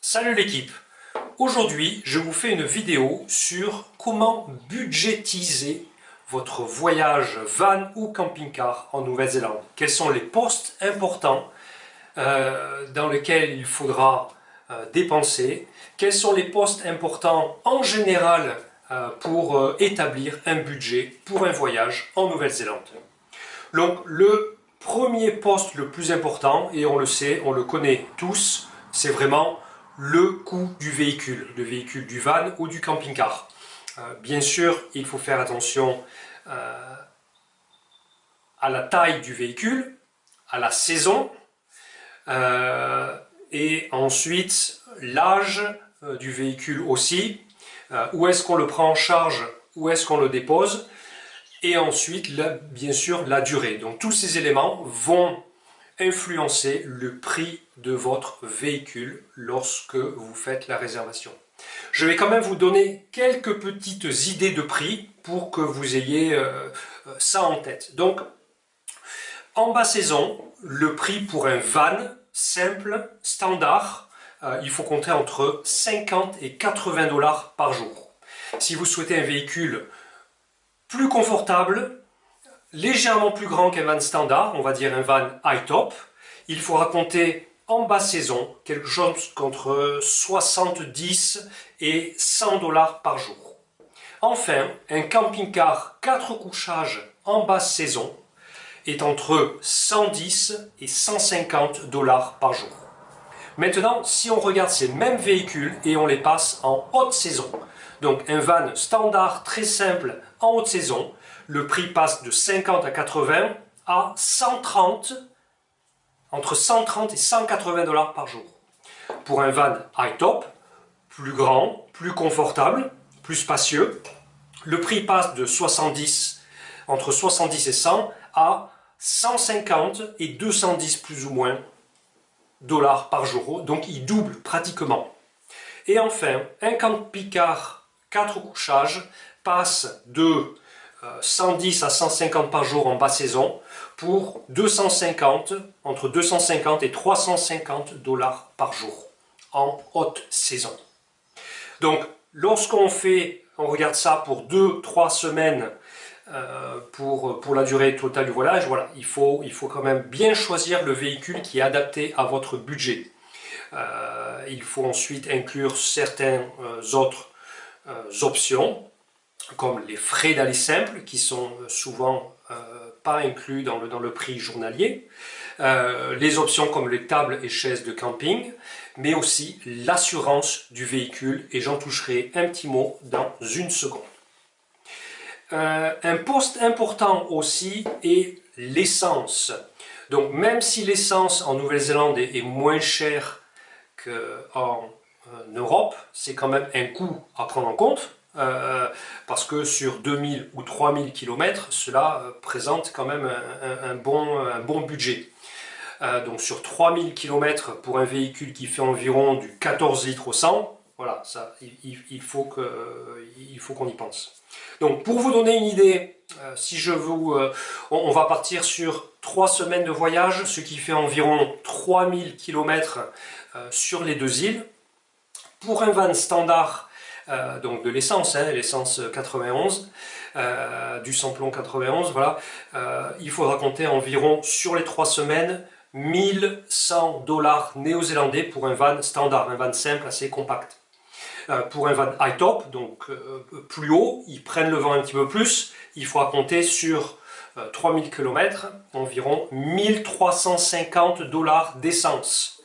Salut l'équipe! Aujourd'hui, je vous fais une vidéo sur comment budgétiser votre voyage van ou camping-car en Nouvelle-Zélande. Quels sont les postes importants dans lesquels il faudra dépenser? Quels sont les postes importants en général pour établir un budget pour un voyage en Nouvelle-Zélande? Donc le premier poste le plus important, et on le sait, on le connaît tous, c'est vraiment le coût du véhicule du van ou du camping-car. Bien sûr, il faut faire attention à la taille du véhicule, à la saison, et ensuite l'âge du véhicule aussi, où est-ce qu'on le prend en charge, où est-ce qu'on le dépose, et ensuite, bien sûr, la durée. Donc tous ces éléments vont influencer le prix de votre véhicule lorsque vous faites la réservation. Je vais quand même vous donner quelques petites idées de prix pour que vous ayez ça en tête. Donc, en basse saison, le prix pour un van simple, standard, il faut compter entre 50 et 80 $ par jour. Si vous souhaitez un véhicule plus confortable, légèrement plus grand qu'un van standard, on va dire un van high-top, il faudra compter en basse saison quelque chose qu'entre 70 et 100 $ par jour. Enfin, un camping-car 4 couchages en basse saison est entre 110 et 150 $ par jour. Maintenant, si on regarde ces mêmes véhicules et on les passe en haute saison, donc un van standard très simple en haute saison, le prix passe de 50 à 80 à 130, entre 130 et 180 $ par jour. Pour un van high-top, plus grand, plus confortable, plus spacieux, le prix passe de 70, entre 70 et 100 à 150 et 210 plus ou moins $ par jour, donc il double pratiquement. Et enfin, un camping-car 4 couchages passe de 110 à 150 par jour en basse saison pour 250, entre 250 et 350 $ par jour en haute saison. Donc lorsqu'on regarde ça pour 2-3 semaines pour la durée totale du voyage, voilà, il faut quand même bien choisir le véhicule qui est adapté à votre budget. Il faut ensuite inclure certaines autres options, comme les frais d'aller simple, qui sont souvent pas inclus dans le prix journalier, les options comme les tables et chaises de camping, mais aussi l'assurance du véhicule, et j'en toucherai un petit mot dans une seconde. Un poste important aussi est l'essence. Donc même si l'essence en Nouvelle-Zélande est moins chère qu'en Europe, c'est quand même un coût à prendre en compte. Parce que sur 2000 ou 3000 km, cela présente quand même un bon budget. Donc sur 3000 km pour un véhicule qui fait environ du 14 litres au 100, voilà, ça, il faut qu'on y pense. Donc pour vous donner une idée, on va partir sur 3 semaines de voyage, ce qui fait environ 3000 km sur les deux îles. Pour un van standard, donc de l'essence, l'essence 91, du samplon 91, voilà, il faudra compter environ sur les 3 semaines 1100 $ néo-zélandais pour un van standard, un van simple assez compact. Pour un van high-top, donc plus haut, ils prennent le vent un petit peu plus, il faudra compter sur 3000 km, environ 1350 $ d'essence.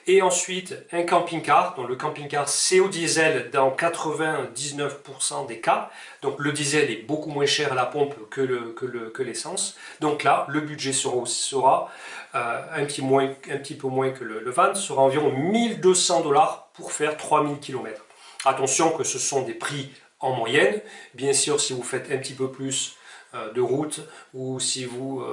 Et ensuite, un camping-car, donc le camping-car c'est au diesel dans 99% des cas. Donc le diesel est beaucoup moins cher à la pompe que l'essence. Donc là, le budget sera un petit peu moins que le van, sera environ 1200 $ pour faire 3000 km. Attention que ce sont des prix en moyenne. Bien sûr, si vous faites un petit peu plus de route ou si vous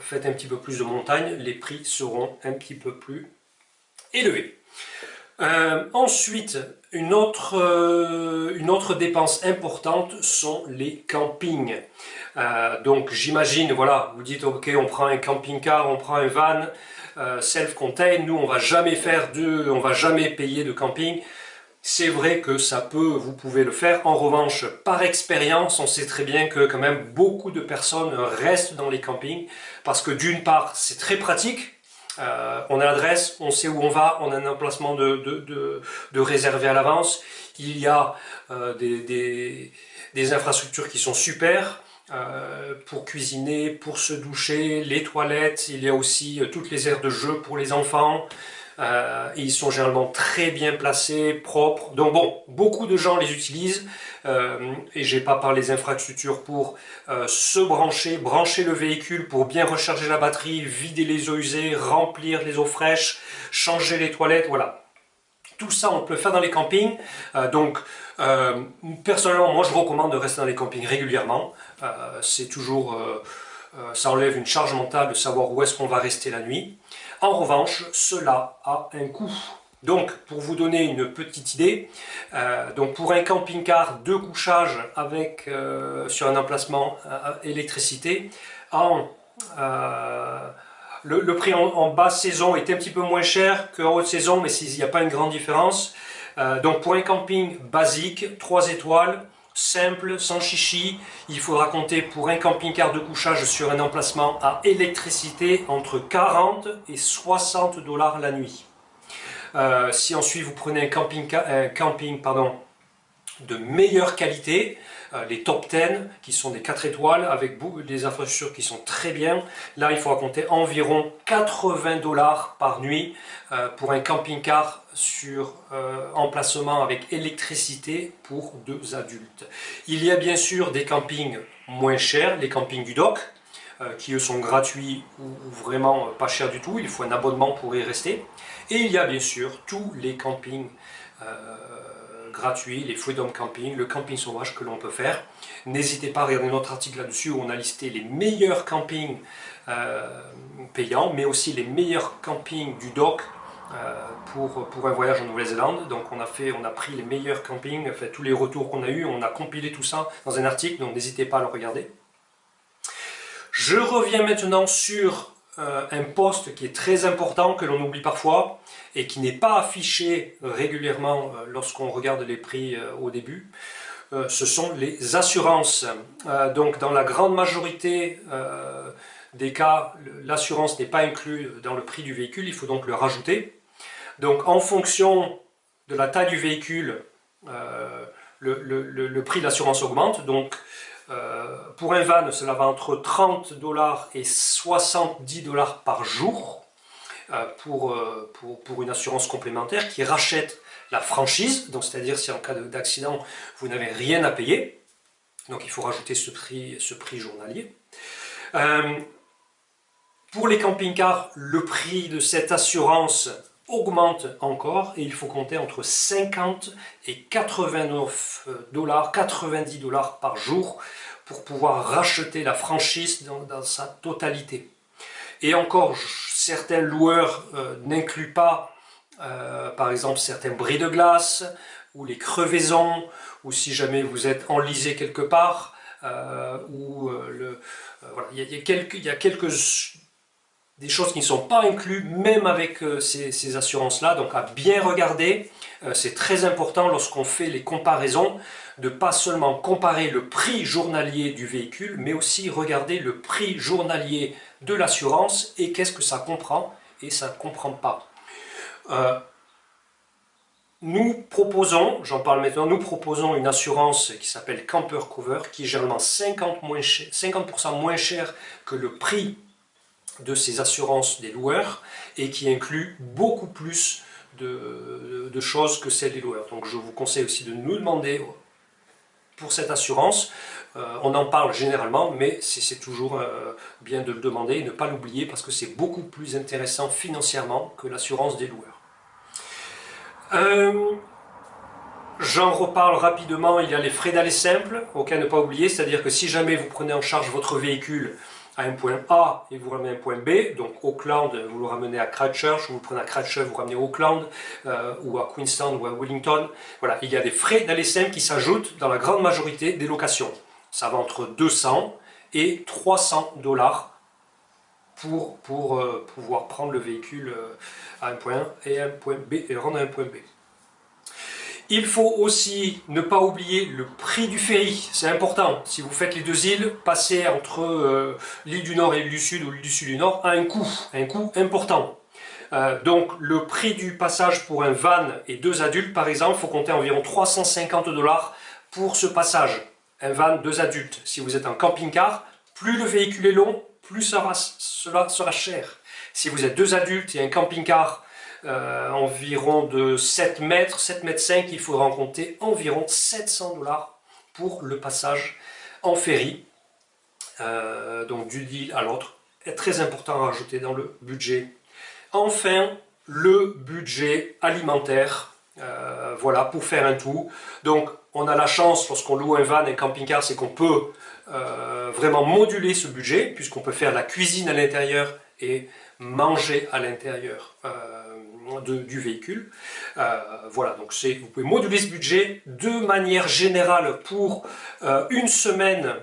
faites un petit peu plus de montagne, les prix seront un petit peu plus élevé. Ensuite, une autre dépense importante sont les campings. Donc j'imagine, voilà, vous dites ok, on prend un camping-car, on prend un van, self-contained, nous on va jamais on va jamais payer de camping. C'est vrai que vous pouvez le faire. En revanche, par expérience, on sait très bien que quand même beaucoup de personnes restent dans les campings parce que d'une part, c'est très pratique. On a l'adresse, on sait où on va, on a un emplacement de réservé à l'avance. Il y a des infrastructures qui sont super pour cuisiner, pour se doucher, les toilettes. Il y a aussi toutes les aires de jeu pour les enfants. Ils sont généralement très bien placés, propres. Donc bon, beaucoup de gens les utilisent. Et j'ai pas parlé des infrastructures pour se brancher le véhicule pour bien recharger la batterie, vider les eaux usées, remplir les eaux fraîches, changer les toilettes, voilà. Tout ça, on peut le faire dans les campings. Personnellement, moi je recommande de rester dans les campings régulièrement. C'est toujours, ça enlève une charge mentale de savoir où est-ce qu'on va rester la nuit. En revanche, cela a un coût. Donc, pour vous donner une petite idée, donc pour un camping-car, 2 couchages avec sur un emplacement électricité, le prix en basse saison est un petit peu moins cher qu'en haute saison, mais il n'y a pas une grande différence. Donc pour un camping basique, 3 étoiles, simple, sans chichi, il faudra compter pour un camping-car de couchage sur un emplacement à électricité entre 40 et 60 $ la nuit. Si ensuite vous prenez un camping de meilleure qualité, les top 10 qui sont des 4 étoiles avec des infrastructures qui sont très bien, là il faudra compter environ 80 $ par nuit pour un camping-car sur emplacement avec électricité pour 2 adultes. Il y a bien sûr des campings moins chers, les campings du dock, qui eux sont gratuits ou vraiment pas chers du tout, il faut un abonnement pour y rester. Et il y a bien sûr tous les campings gratuits, les freedom camping, le camping sauvage que l'on peut faire. N'hésitez pas à regarder notre article là-dessus où on a listé les meilleurs campings payants, mais aussi les meilleurs campings du dock pour un voyage en Nouvelle-Zélande. Donc on a pris les meilleurs campings, fait, tous les retours qu'on a eu, on a compilé tout ça dans un article, donc n'hésitez pas à le regarder. Je reviens maintenant sur un poste qui est très important, que l'on oublie parfois et qui n'est pas affiché régulièrement lorsqu'on regarde les prix au début. Ce sont les assurances. Donc dans la grande majorité des cas, l'assurance n'est pas inclue dans le prix du véhicule, il faut donc le rajouter. Donc en fonction de la taille du véhicule, le prix de l'assurance augmente. Donc pour un van, cela va entre 30 $ et 70 $ par jour pour une assurance complémentaire qui rachète la franchise. Donc c'est-à-dire si en cas d'accident, vous n'avez rien à payer. Donc il faut rajouter ce prix journalier. Pour les camping-cars, le prix de cette assurance augmente encore et il faut compter entre 50 et 89 $, 90 $ par jour pour pouvoir racheter la franchise dans sa totalité. Et encore, certains loueurs n'incluent pas, par exemple, certains bris de glace ou les crevaisons, ou si jamais vous êtes enlisé quelque part, voilà, il y a quelques des choses qui ne sont pas incluses, même avec ces assurances-là. Donc à bien regarder, c'est très important lorsqu'on fait les comparaisons, de pas seulement comparer le prix journalier du véhicule, mais aussi regarder le prix journalier de l'assurance et qu'est-ce que ça comprend et ça ne comprend pas. Nous proposons, j'en parle maintenant, nous proposons une assurance qui s'appelle Camper Cover, qui est généralement 50% moins cher que le prix de ces assurances des loueurs et qui inclut beaucoup plus de choses que celles des loueurs. Donc je vous conseille aussi de nous demander pour cette assurance. On en parle généralement, mais c'est toujours bien de le demander et ne pas l'oublier parce que c'est beaucoup plus intéressant financièrement que l'assurance des loueurs. J'en reparle rapidement, il y a les frais d'aller simple, auxquels ne pas oublier, c'est-à-dire que si jamais vous prenez en charge votre véhicule à un point A et vous ramenez à un point B, donc Auckland, vous le ramenez à Christchurch, ou vous le prenez à Christchurch, vous ramenez à Auckland, ou à Queenstown, ou à Wellington, voilà, il y a des frais d'aller simple qui s'ajoutent dans la grande majorité des locations. Ça va entre 200 et 300 $ pour pouvoir prendre le véhicule à un point A et un point B et le rendre à un point B. Il faut aussi ne pas oublier le prix du ferry, c'est important. Si vous faites les deux îles, passer entre l'île du Nord et l'île du Sud ou l'île du Sud et du Nord a un coût important. Donc le prix du passage pour un van et 2 adultes par exemple, il faut compter environ 350 $ pour ce passage. Un van, 2 adultes. Si vous êtes en camping-car, plus le véhicule est long, plus cela sera cher. Si vous êtes 2 adultes et un camping-car environ de 7 mètres, 7 mètres 5, il faudra en compter environ 700 $ pour le passage en ferry, donc d'une île à l'autre. C'est très important à rajouter dans le budget. Enfin, le budget alimentaire, voilà, pour faire un tout. Donc, on a la chance, lorsqu'on loue un van, un camping-car, c'est qu'on peut vraiment moduler ce budget, puisqu'on peut faire la cuisine à l'intérieur et manger à l'intérieur du véhicule. Voilà, donc vous pouvez moduler ce budget de manière générale pour une semaine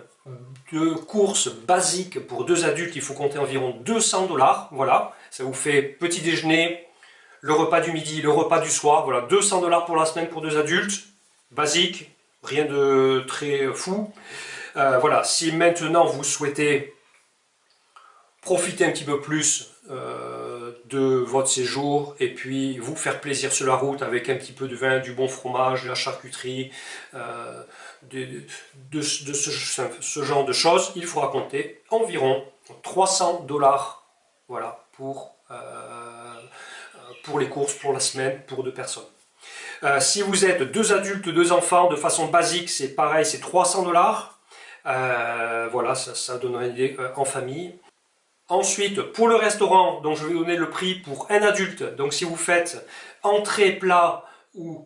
de courses basiques pour 2 adultes, il faut compter environ 200 $. Voilà, ça vous fait petit déjeuner, le repas du midi, le repas du soir. Voilà, 200 $ pour la semaine pour 2 adultes, basique, rien de très fou. Voilà, si maintenant vous souhaitez profiter un petit peu plus de votre séjour et puis vous faire plaisir sur la route avec un petit peu de vin, du bon fromage, de la charcuterie, de ce genre de choses, il faudra compter environ 300 $, voilà, pour les courses pour la semaine pour 2 personnes. Si vous êtes 2 adultes, 2 enfants, de façon basique, c'est pareil, c'est 300 $. Voilà, ça donnerait une idée en famille. Ensuite, pour le restaurant, donc je vais donner le prix pour un adulte. Donc si vous faites entrée, plat ou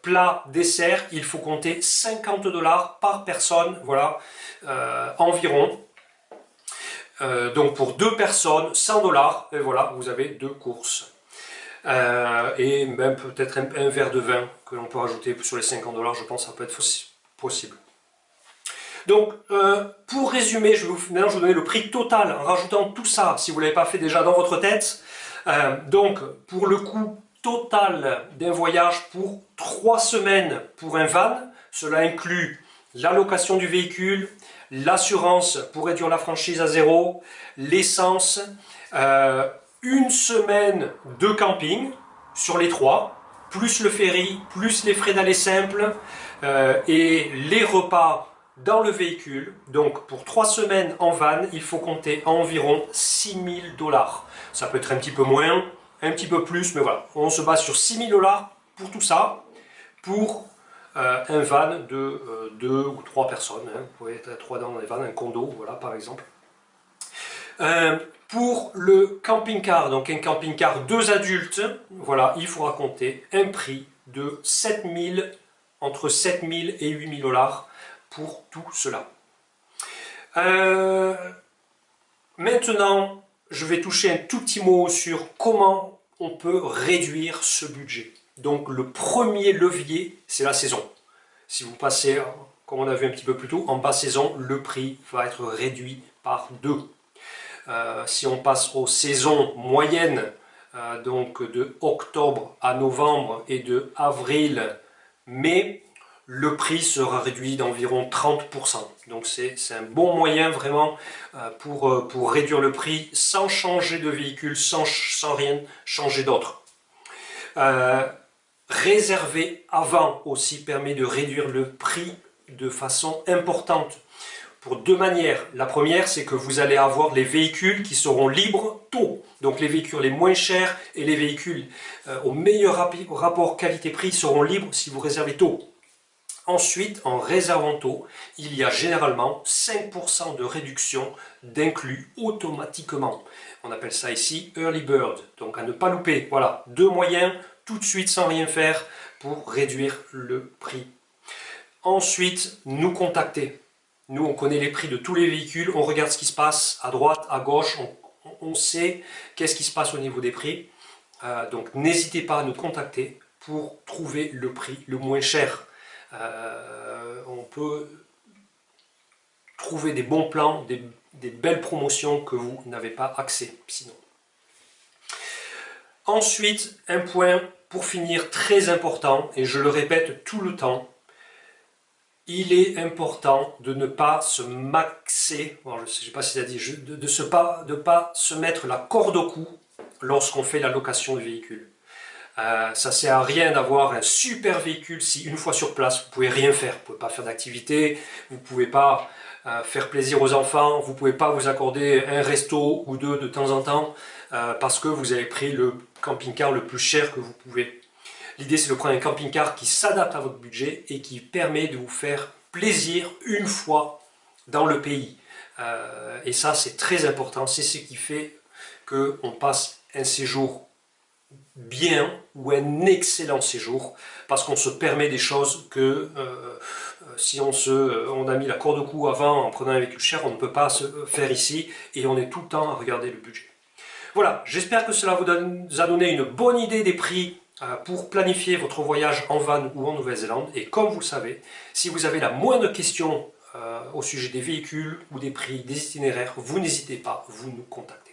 plat, dessert, il faut compter 50 $ par personne, voilà, environ. Donc pour 2 personnes, 100 $, et voilà, vous avez 2 courses. Et même peut-être un verre de vin que l'on peut rajouter sur les 50 $, je pense que ça peut être possible. Donc, pour résumer, maintenant je vais vous donner le prix total en rajoutant tout ça, si vous ne l'avez pas fait déjà dans votre tête. Donc, pour le coût total d'un voyage pour 3 semaines pour un van, cela inclut la location du véhicule, l'assurance pour réduire la franchise à 0, l'essence, une semaine de camping sur les 3, plus le ferry, plus les frais d'aller simple et les repas dans le véhicule. Donc pour 3 semaines en van, il faut compter environ 6 000 $. Ça peut être un petit peu moins, un petit peu plus, mais voilà, on se base sur 6 000 $ pour tout ça, pour un van de 2 ou 3 personnes. Hein. Vous pouvez être 3 dans les vannes, un condo, voilà, par exemple. Pour le camping-car, donc un camping-car 2 adultes, voilà, il faudra compter un prix de entre 7 000 et 8 000 $ pour tout cela. Maintenant, je vais toucher un tout petit mot sur comment on peut réduire ce budget. Donc le premier levier, c'est la saison. Si vous passez, comme on a vu un petit peu plus tôt, en basse saison, le prix va être réduit par 2. Si on passe aux saisons moyennes, donc de octobre à novembre et de avril-mai, le prix sera réduit d'environ 30%. Donc c'est un bon moyen vraiment pour réduire le prix sans changer de véhicule, sans rien changer d'autre. Réserver avant aussi permet de réduire le prix de façon importante. Pour 2 manières. La première, c'est que vous allez avoir les véhicules qui seront libres tôt. Donc les véhicules les moins chers et les véhicules au meilleur rapport qualité-prix seront libres si vous réservez tôt. Ensuite, en réservant tôt, il y a généralement 5% de réduction d'inclus automatiquement. On appelle ça ici Early Bird, donc à ne pas louper. Voilà, 2 moyens, tout de suite sans rien faire pour réduire le prix. Ensuite, nous contacter. Nous, on connaît les prix de tous les véhicules, on regarde ce qui se passe à droite, à gauche, on sait qu'est-ce qui se passe au niveau des prix. Donc n'hésitez pas à nous contacter pour trouver le prix le moins cher. On peut trouver des bons plans, des belles promotions que vous n'avez pas accès sinon. Ensuite, un point pour finir très important, et je le répète tout le temps, il est important de ne pas se maxer, bon, je ne sais pas si ça dit, de ne pas se mettre la corde au cou lorsqu'on fait la location de véhicule. Ça ne sert à rien d'avoir un super véhicule si une fois sur place, vous ne pouvez rien faire. Vous ne pouvez pas faire d'activité, vous ne pouvez pas faire plaisir aux enfants, vous ne pouvez pas vous accorder un resto ou deux de temps en temps parce que vous avez pris le camping-car le plus cher que vous pouvez. L'idée, c'est de prendre un camping-car qui s'adapte à votre budget et qui permet de vous faire plaisir une fois dans le pays. Et ça, c'est très important. C'est ce qui fait qu'on passe un séjour bien ou un excellent séjour parce qu'on se permet des choses que si on a mis la corde au cou avant en prenant un véhicule cher, on ne peut pas se faire ici et on est tout le temps à regarder le budget. Voilà, j'espère que cela vous a donné une bonne idée des prix pour planifier votre voyage en van ou en Nouvelle-Zélande. Et comme vous le savez, si vous avez la moindre question au sujet des véhicules ou des prix, des itinéraires, vous n'hésitez pas, vous nous contactez.